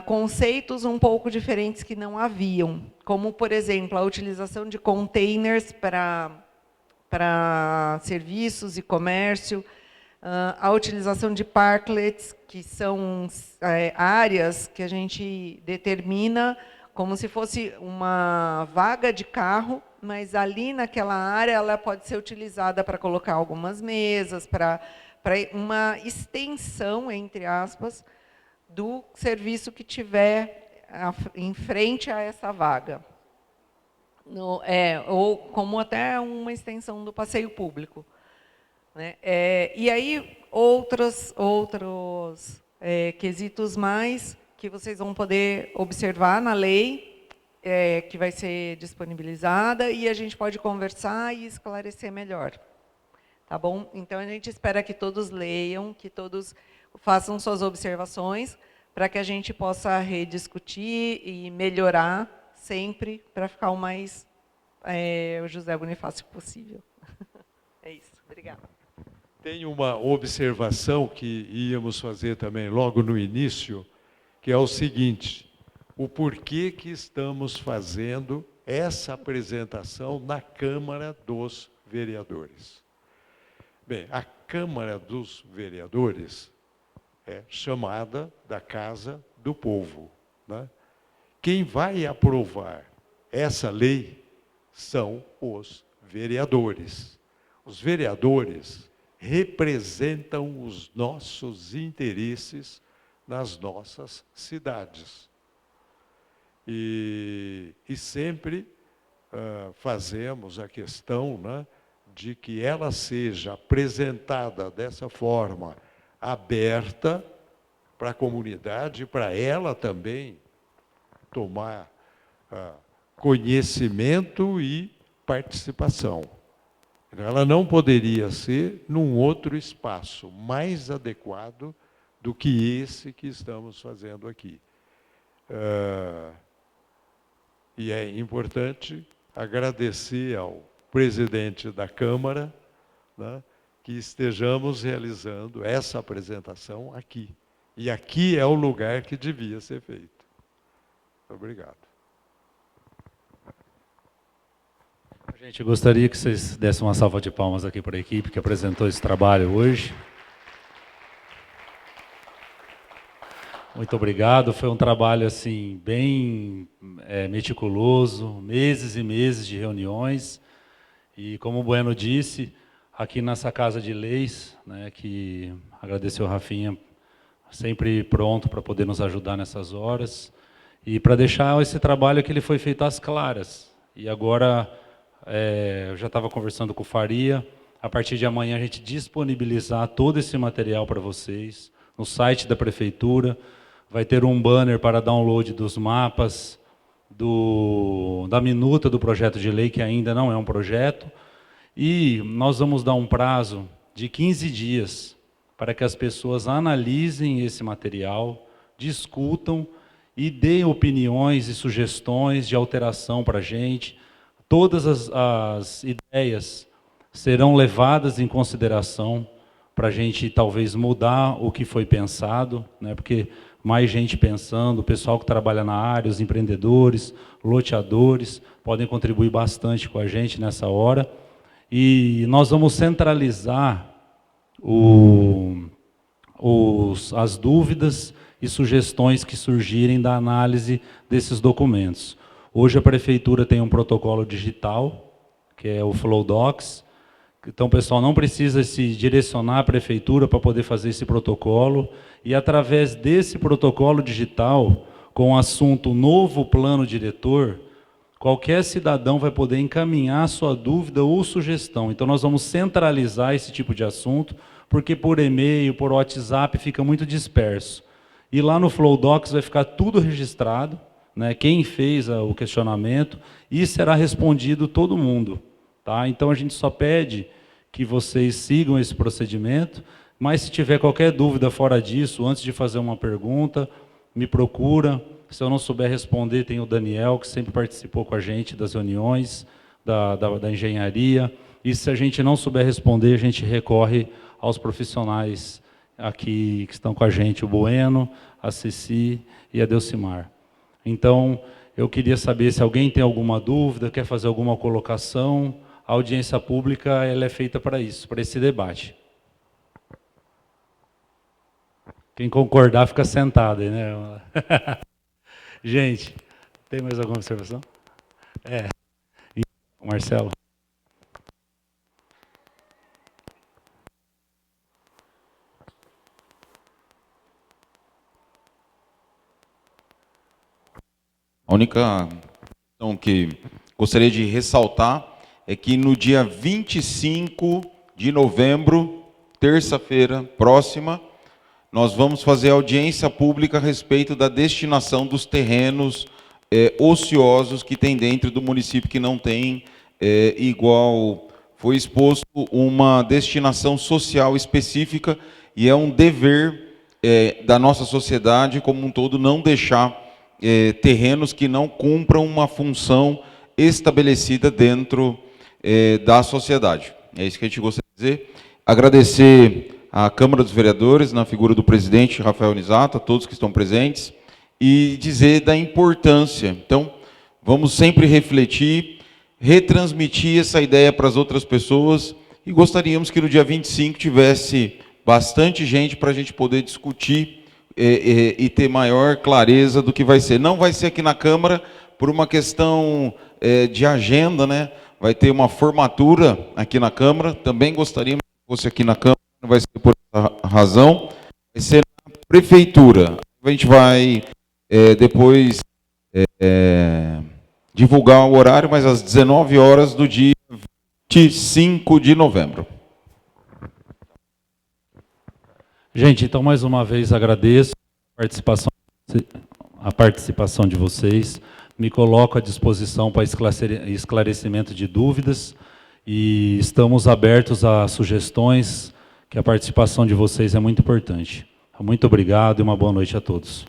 conceitos um pouco diferentes que não haviam, como, por exemplo, a utilização de containers para serviços e comércio, a utilização de parklets, que são áreas que a gente determina como se fosse uma vaga de carro, mas ali naquela área ela pode ser utilizada para colocar algumas mesas, para uma extensão, entre aspas, do serviço que tiver em frente a essa vaga. Ou como até uma extensão do passeio público, né? E aí, outros quesitos mais que vocês vão poder observar na lei, que vai ser disponibilizada, e a gente pode conversar e esclarecer melhor. Tá bom? Então, a gente espera que todos leiam, que todos façam suas observações, para que a gente possa rediscutir e melhorar sempre, para ficar o mais o José Bonifácio possível. É isso. Obrigada. Tem uma observação que íamos fazer também logo no início, que é o seguinte: o porquê que estamos fazendo essa apresentação na Câmara dos Vereadores. Bem, a Câmara dos Vereadores é chamada da Casa do Povo, né? Quem vai aprovar essa lei são os vereadores. Os vereadores representam os nossos interesses nas nossas cidades. E sempre fazemos a questão, né, de que ela seja apresentada dessa forma aberta para a comunidade, para ela também tomar conhecimento e participação. Ela não poderia ser num outro espaço mais adequado do que esse que estamos fazendo aqui. E é importante agradecer ao presidente da Câmara, né, que estejamos realizando essa apresentação aqui. E aqui é o lugar que devia ser feito. Obrigado. Gente, eu gostaria que vocês dessem uma salva de palmas aqui para a equipe que apresentou esse trabalho hoje. Muito obrigado. Foi um trabalho assim bem meticuloso, meses e meses de reuniões. E como o Bueno disse, aqui nessa Casa de Leis, né, que agradeceu o Rafinha, sempre pronto para poder nos ajudar nessas horas, e para deixar esse trabalho que ele foi feito às claras. E agora, eu já estava conversando com o Faria, a partir de amanhã a gente disponibilizar todo esse material para vocês, no site da Prefeitura, vai ter um banner para download dos mapas, da minuta do projeto de lei, que ainda não é um projeto, e nós vamos dar um prazo de 15 dias para que as pessoas analisem esse material, discutam e deem opiniões e sugestões de alteração para a gente. Todas as ideias serão levadas em consideração para a gente talvez mudar o que foi pensado, né? Porque mais gente pensando, o pessoal que trabalha na área, os empreendedores, loteadores, podem contribuir bastante com a gente nessa hora. E nós vamos centralizar as dúvidas e sugestões que surgirem da análise desses documentos. Hoje a Prefeitura tem um protocolo digital, que é o FlowDocs. Então, o pessoal não precisa se direcionar à Prefeitura para poder fazer esse protocolo. E, através desse protocolo digital, com o assunto novo plano diretor, qualquer cidadão vai poder encaminhar sua dúvida ou sugestão. Então, nós vamos centralizar esse tipo de assunto, porque por e-mail, por WhatsApp, fica muito disperso. E lá no FlowDocs vai ficar tudo registrado, né, quem fez o questionamento, e será respondido todo mundo. Tá? Então, a gente só pede que vocês sigam esse procedimento, mas se tiver qualquer dúvida fora disso, antes de fazer uma pergunta, me procura. Se eu não souber responder, tem o Daniel, que sempre participou com a gente das reuniões da engenharia. E se a gente não souber responder, a gente recorre aos profissionais aqui que estão com a gente, o Bueno, a Ceci e a Delcimar. Então, eu queria saber se alguém tem alguma dúvida, quer fazer alguma colocação. A audiência pública ela é feita para isso, para esse debate. Quem concordar fica sentado aí, né? Gente, tem mais alguma observação? Marcelo. A única questão que gostaria de ressaltar é que no dia 25 de novembro, terça-feira próxima, nós vamos fazer audiência pública a respeito da destinação dos terrenos ociosos que tem dentro do município, que não tem igual, foi exposto uma destinação social específica, e é um dever da nossa sociedade como um todo não deixar terrenos que não cumpram uma função estabelecida dentro da sociedade. É isso que a gente gostaria de dizer. Agradecer à Câmara dos Vereadores, na figura do presidente Rafael Nisato, a todos que estão presentes, e dizer da importância. Então, vamos sempre refletir, retransmitir essa ideia para as outras pessoas, e gostaríamos que no dia 25 tivesse bastante gente para a gente poder discutir e ter maior clareza do que vai ser. Não vai ser aqui na Câmara por uma questão de agenda, né? Vai ter uma formatura aqui na Câmara, também gostaríamos que fosse aqui na Câmara, não vai ser por essa razão, vai ser na Prefeitura. A gente vai depois divulgar o horário, mas às 19 horas do dia 25 de novembro. Gente, então, mais uma vez, agradeço a participação de vocês. Me coloco à disposição para esclarecimento de dúvidas e estamos abertos a sugestões, que a participação de vocês é muito importante. Muito obrigado e uma boa noite a todos.